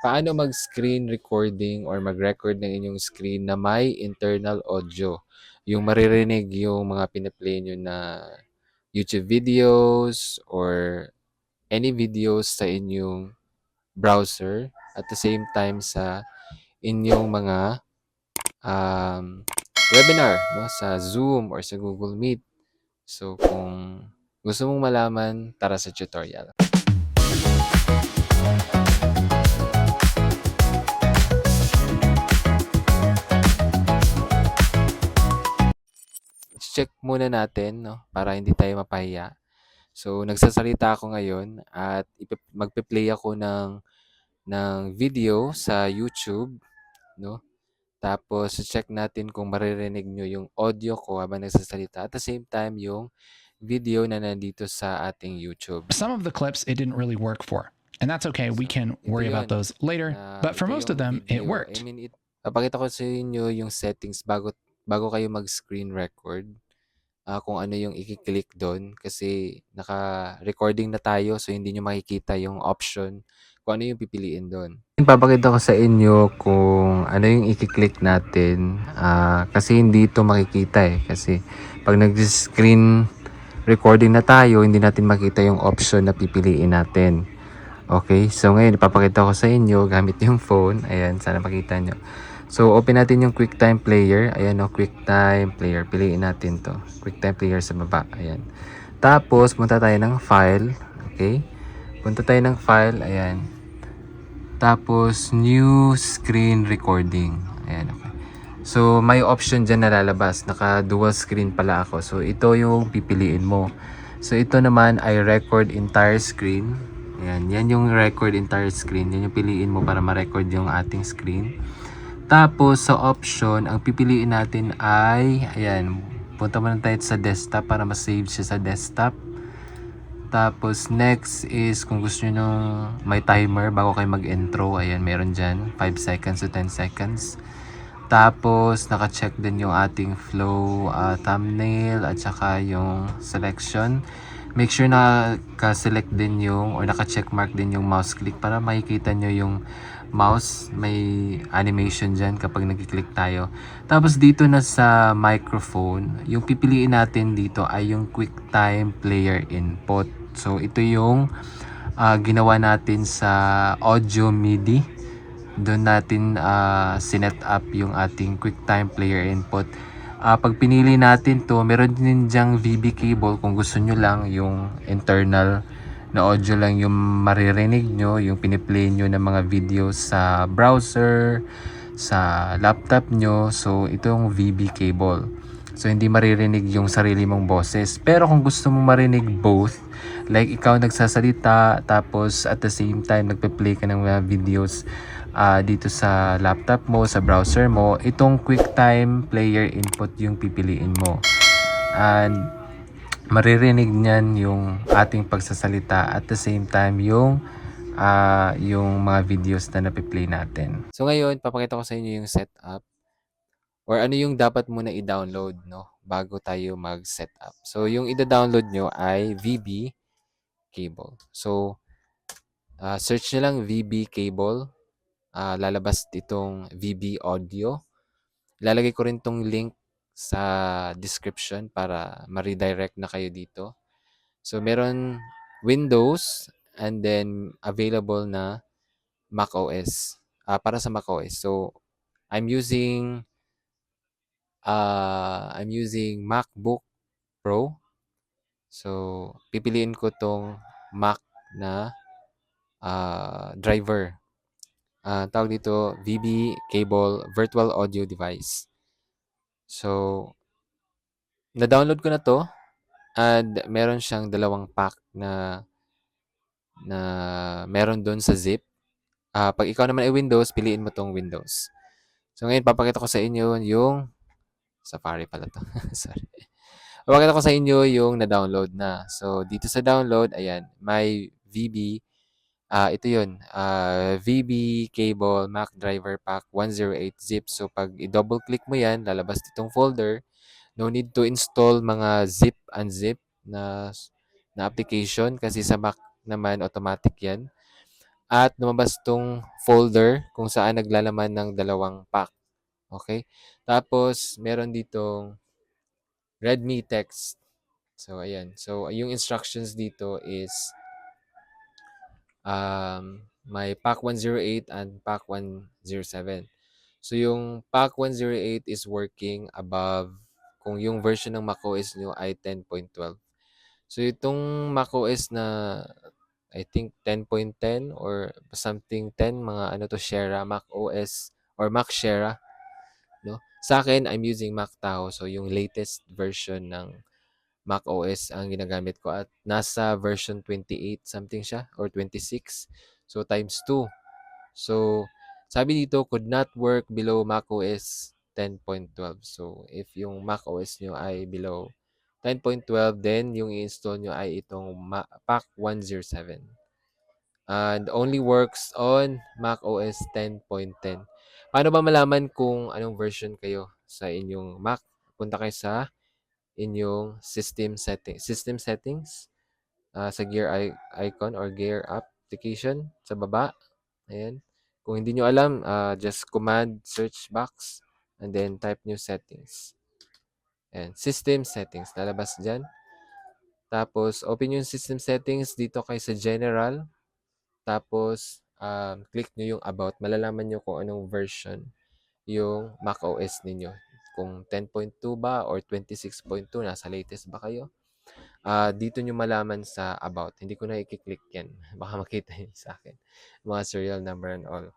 paano mag-screen recording or mag-record ng inyong screen na may internal audio. Yung maririnig yung mga pina-play nyo na YouTube videos or any videos sa inyong browser at the same time sa inyong mga webinar, no, sa Zoom or sa Google Meet. So kung gusto mong malaman, tara sa tutorial. Check muna natin, no, para hindi tayo mapahiya. So nagsasalita ako ngayon at magpe-play ako ng video sa YouTube, no? Tapos check natin kung maririnig nyo yung audio ko habang nagsasalita at the same time yung video na nandito sa ating YouTube. Some of the clips it didn't really work for, and that's okay. We So, can ito worry about yun. those later, but for Ito most of yung them, it video. worked. Papakita ko sa inyo yung settings bago kayo mag-screen record. Kung ano yung i-click doon kasi naka-recording na tayo so hindi nyo makikita yung option kung ano yung pipiliin doon. Papakita ko sa inyo kung ano yung i-click natin kasi hindi ito makikita kasi pag nag-screen recording na tayo hindi natin makita yung option na pipiliin natin. Okay, so ngayon ipapakita ko sa inyo gamit yung phone. Ayan, sana makita nyo. So, open natin yung QuickTime Player. Ayan o, QuickTime Player. Piliin natin to. QuickTime Player sa baba. Ayan. Tapos, punta tayo ng File. Okay. Punta tayo ng File. Ayan. Tapos, New Screen Recording. Ayan, okay. So, may option dyan na lalabas. Naka-dual screen pala ako. So, ito yung pipiliin mo. So, ito naman ay Record Entire Screen. Ayan. Yan yung Record Entire Screen. Yan yung piliin mo para ma-record yung ating screen. Tapos sa option, ang pipiliin natin ay, ayan, punta muna tayo sa desktop para ma-save siya sa desktop. Tapos next is kung gusto nyo nung may timer bago kayo mag-intro, ayan, meron dyan, 5 seconds to 10 seconds. Tapos naka-check din yung ating flow, thumbnail at saka yung selection. Make sure na ka-select din yung or naka-check mark din yung mouse click para makikita nyo yung mouse, may animation dyan kapag nag-click tayo. Tapos dito na sa microphone, yung pipiliin natin dito ay yung QuickTime Player Input. So ito yung ginawa natin sa audio MIDI. Doon natin sinet up yung ating QuickTime Player Input. Pag pinili natin to, meron din dyang VB cable kung gusto nyo lang yung internal na audio lang yung maririnig nyo, yung piniplay nyo ng mga videos sa browser, sa laptop nyo. So, ito yung VB cable. So, hindi maririnig yung sarili mong boses. Pero kung gusto mo marinig both, like ikaw nagsasalita, tapos at the same time, nagpe-play ka ng mga videos dito sa laptop mo, sa browser mo, itong QuickTime Player Input yung pipiliin mo. And maririnig niyan yung ating pagsasalita at the same time yung mga videos na napiplay natin. So ngayon, papakita ko sa inyo yung setup or ano yung dapat muna i-download, no, bago tayo mag-setup. So yung i-download nyo ay VB cable. So search nyo lang VB cable. Lalabas itong VB audio. Ilalagay ko rin tong link sa description para ma-redirect na kayo dito. So, meron Windows and then available na Mac OS. Para sa Mac OS. So, I'm using MacBook Pro. So, pipiliin ko tong Mac na driver. Tawag dito VB Cable Virtual Audio Device. So, na-download ko na to and meron siyang dalawang pack na meron doon sa zip. Pag ikaw naman ay Windows, piliin mo tong Windows. So ngayon, papakita ko sa inyo yung Safari pala to. Sorry. Papakita ko sa inyo yung na-download na. So dito sa download, ayan, may VB. Ito yun. VB Cable Mac Driver Pack 108 zip. So pag i-double click mo yan, lalabas ditong folder. No need to install mga zip unzip na application kasi sa Mac naman automatic yan. at lumabas 'tong folder kung saan naglalaman ng dalawang pack, okey? Tapos meron ditong readme text. So, ayan. So, yung instructions dito is, may pack 108 and pack 107. So, yung pack 108 is working above kung yung version ng macOS niyo ay 10.12. So, itong macOS na I think 10.10 or something 10, mga ano 'to, Sierra, macOS or Mac Sierra, 'no? Sa'kin, I'm using Mac Tahoe, so yung latest version ng macOS ang ginagamit ko at nasa version 28 something siya or 26. So, times 2. So, sabi dito, could not work below macOS 10.12. So, if yung macOS nyo ay below 10.12, then yung i-install nyo ay itong Pack 107. And only works on macOS 10.10. Paano ba malaman kung anong version kayo sa inyong Mac? Punta kayo sa inyong system settings, sa gear icon or gear application sa baba. Ayan. Kung hindi nyo alam, just command search box and then type nyo settings. Ayan. System settings. Lalabas dyan. Tapos, open yung system settings dito kay sa general. Tapos, click nyo yung about. Malalaman nyo kung anong version yung macOS ninyo. Kung 10.2 ba or 26.2, nasa latest ba kayo? Dito nyo malaman sa about. Hindi ko na i-click yan. Baka makita yun sa akin. Mga serial number and all.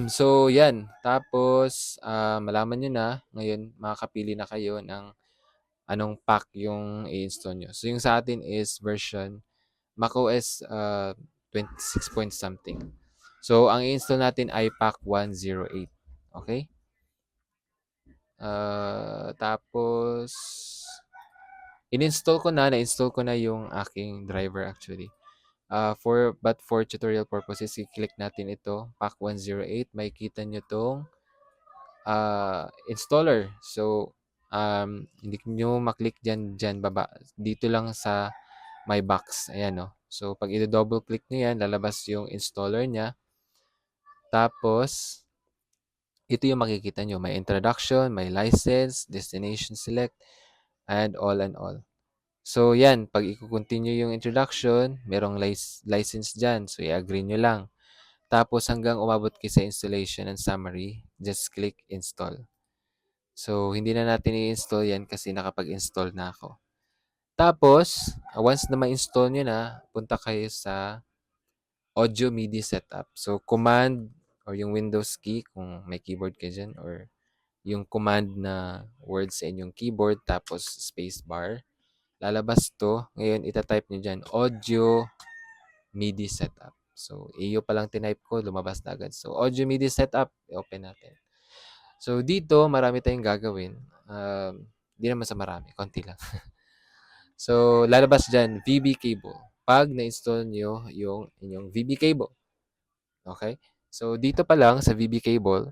So, yan. Tapos, malaman nyo na. Ngayon, makakapili na kayo ng anong pack yung i-install nyo. So, yung sa atin is version macOS 26 point something. So, ang i-install natin ay pack 108. Okay? Tapos, na-install ko na yung aking driver actually. But for tutorial purposes, i-click natin ito, pack 108. Makikita nyo tong installer. So, hindi nyo maklik dyan baba. Dito lang sa my box. Ayan, no? So, pag i-double click nyo yan, lalabas yung installer niya. Tapos, ito yung makikita nyo. May introduction, may license, destination select, and all and all. So, yan. Pag i-continue yung introduction, merong license dyan. So, i-agree nyo lang. Tapos, hanggang umabot kayo sa installation and summary, just click install. So, hindi na natin i-install yan kasi nakapag-install na ako. Tapos, once na ma-install nyo na, punta kayo sa audio MIDI setup. So, command or yung Windows key kung may keyboard kayo dyan or yung command na word sa inyong keyboard tapos space bar. Lalabas to. Ngayon, itatype nyo dyan, audio MIDI setup. So, iyo pa lang tinype ko, lumabas na agad. So, audio MIDI setup, i-open natin. So, dito, marami tayong gagawin. Di naman sa marami, konti lang. So, lalabas dyan, VB cable. Pag na-install nyo yung inyong VB cable. Okay? So, dito pa lang sa VB cable,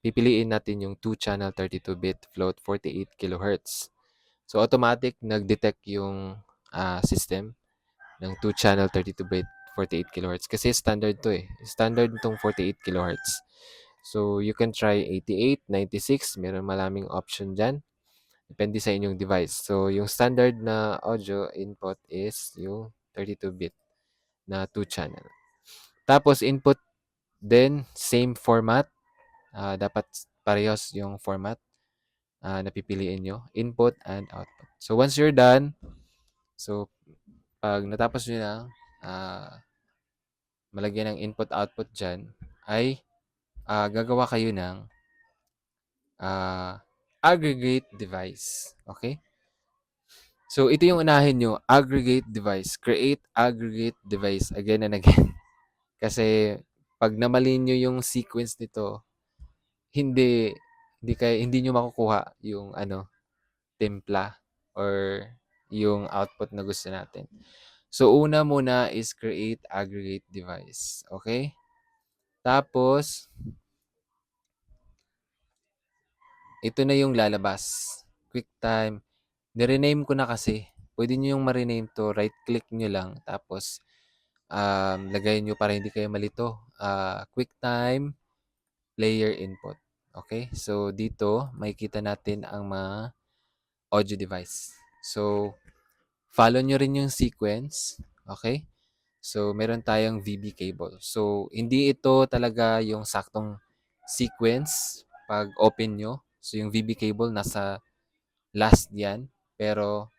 pipiliin natin yung 2-channel 32-bit float 48 kHz. So, automatic nag-detect yung system ng 2-channel 32-bit 48 kHz. Kasi standard to eh. Standard itong 48 kHz. So, you can try 88, 96. Meron maraming option dyan. Depende sa inyong device. So, yung standard na audio input is yung 32-bit na 2-channel. Tapos, input din, same format. Dapat parehas yung format na pipiliin nyo. Input and output. So, once you're done, so, pag natapos nyo na, malagyan ng input-output dyan, ay gagawa kayo ng aggregate device. Okay? So, ito yung unahin nyo, aggregate device. Create aggregate device again and again. Kasi, pag namali nyo yung sequence nito, hindi hindi nyo makukuha yung timpla or yung output na gusto natin. So, una muna is create aggregate device. Okay? Tapos, ito na yung lalabas. QuickTime. Nirename ko na kasi. Pwede nyo yung ma-rename to. Right-click nyo lang. Tapos, lagayin nyo para hindi kayo malito. QuickTime player input. Okay? So, dito, makikita natin ang mga audio device. So, follow nyo rin yung sequence. Okay? So, meron tayong VB cable. So, hindi ito talaga yung saktong sequence pag open nyo. So, yung VB cable nasa last yan. Pero,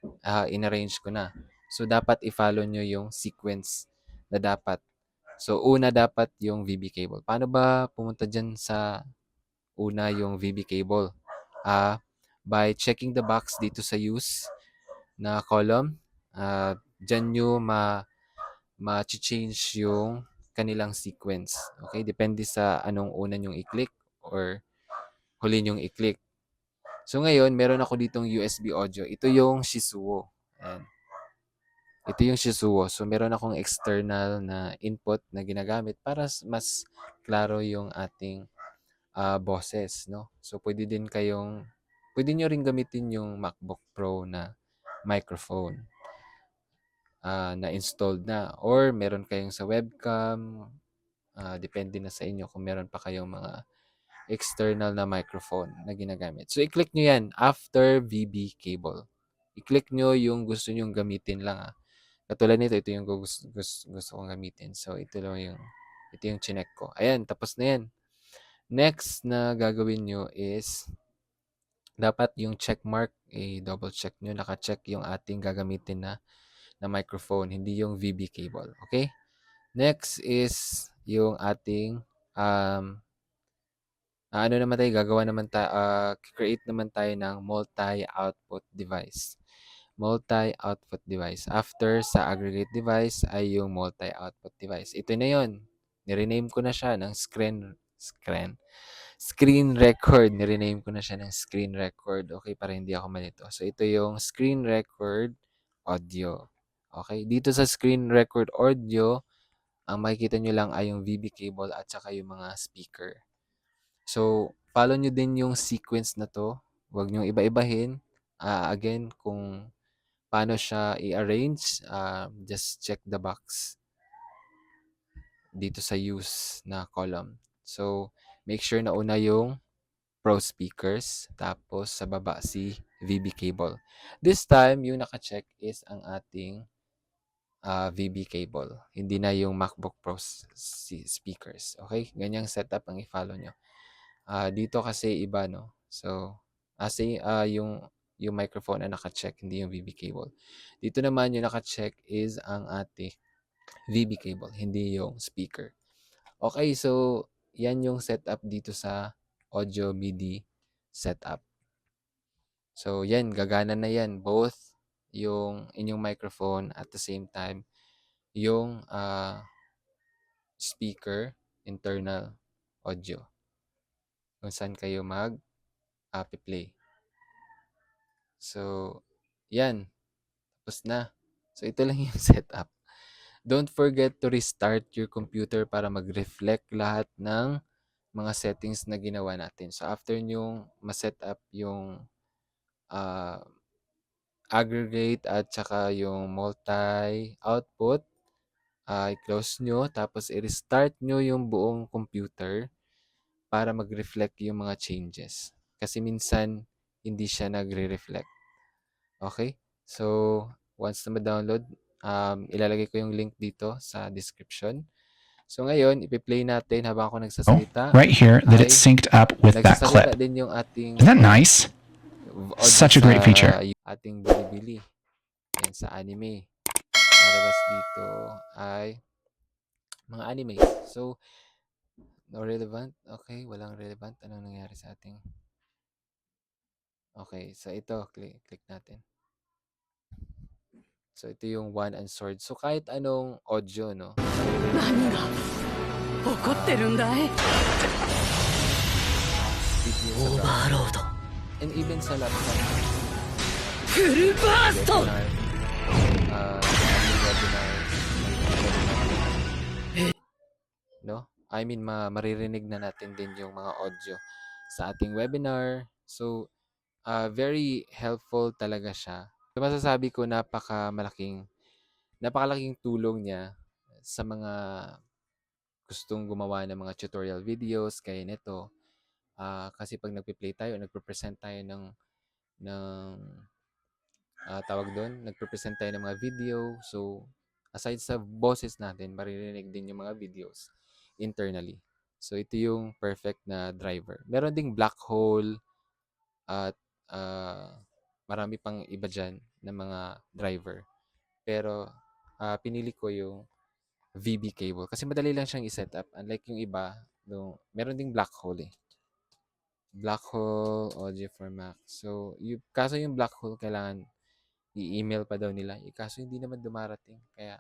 in-arrange ko na. So, dapat i-follow nyo yung sequence na dapat. So, una dapat yung VB cable. Paano ba pumunta dyan sa una yung VB cable? By checking the box dito sa use na column, dyan nyo ma-change yung kanilang sequence. Okay? Depende sa anong una nyong i-click or huli nyong i-click. So ngayon, meron ako ditong USB audio. Ito yung Shisuo. Ayan. Ito yung Shisuo. So meron akong external na input na ginagamit para mas klaro yung ating boses, no? So pwede nyo rin gamitin yung MacBook Pro na microphone na installed na, or meron kayong sa webcam, depende na sa inyo kung meron pa kayong mga external na microphone na ginagamit. So i-click nyo yan after VB cable. I-click nyo yung gusto nyong gamitin lang. Katulad nito, ito yung gusto kong gamitin. So ito yung chinek ko. Ayan, tapos na yan. Next na gagawin nyo is dapat yung check mark, double check nyo, naka-check yung ating gagamitin na microphone, hindi yung VB cable. Okay? Next is yung ating create naman tayo ng multi-output device. Multi-output device. After sa aggregate device ay yung multi-output device. Ito na yun. Nirename ko na siya ng screen record. Nirename ko na siya ng screen record. Okay, para hindi ako malito. So, ito yung screen record audio. Okay, dito sa screen record audio, ang makikita nyo lang ay yung VB cable at saka yung mga speaker. So, follow nyo din yung sequence na to. Huwag nyo iba-ibahin. Again, kung paano siya i-arrange, just check the box dito sa use na column. So, make sure na una yung Pro speakers, tapos sa baba si VB cable. This time, yung naka-check is ang ating VB cable. Hindi na yung MacBook Pro speakers. Okay? Ganyang setup ang i-follow nyo. Dito kasi iba, no? So, yung microphone na naka-check, hindi yung VB cable. Dito naman yung naka-check is ang ating VB cable, hindi yung speaker. Okay, so yan yung setup dito sa audio MIDI setup. So yan, gagana na yan. Both yung inyong microphone at the same time yung speaker, internal audio. Kung saan kayo mag-play. So, yan. Tapos na. So, ito lang yung setup. Don't forget to restart your computer para mag-reflect lahat ng mga settings na ginawa natin. So, after nyo ma-set up yung aggregate at saka yung multi-output, i-close nyo, tapos i-restart nyo yung buong computer para mag-reflect yung mga changes. Kasi minsan, hindi siya nagre-reflect. Okay? So, once na ma-download, ilalagay ko yung link dito sa description. So, ngayon, ipi-play natin habang ako nagsasalita. Right here that it's synced up with that Nagsasalita clip. din yung ating Isn't that nice? Such a great feature. Ating binibili. Yan sa anime. Nalabas dito ay mga anime. So, no relevant. Okay, walang relevant. Anong nangyari sa ating? Okay, so ito, click natin. So, ito yung One and Sword. So, kahit anong audio, no? Overload. And even sa laptop. Webinar. No? I mean, maririnig na natin din yung mga audio sa ating webinar. So, very helpful talaga siya. So, masasabi ko napakalaking tulong niya sa mga gustong gumawa ng mga tutorial videos gaya nito, kasi 'pag nagpe-play tayo, nagpe-present tayo ng tawag do'n, nagpe-present tayo ng mga video. So, aside sa boses natin, maririnig din yung mga videos internally. So, ito yung perfect na driver. Meron ding black hole at marami pang iba diyan na mga driver. Pero pinili ko yung VB cable kasi madali lang siyang i-set up. Unlike yung iba, meron ding black hole eh. Black hole audio for Mac. So, kaso yung black hole kailangan i-email pa daw nila. Kaso hindi naman dumarating. Kaya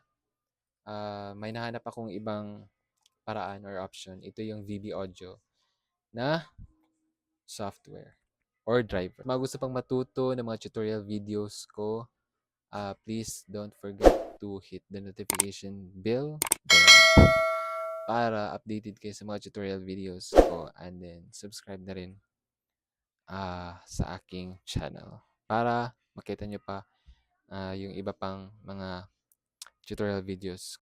may nahanap akong ibang paraan or option. Ito yung VB Audio na software or driver. Mga gusto pang matuto ng mga tutorial videos ko, please don't forget to hit the notification bell para updated kayo sa mga tutorial videos ko, and then subscribe na rin sa aking channel para makita nyo pa yung iba pang mga tutorial videos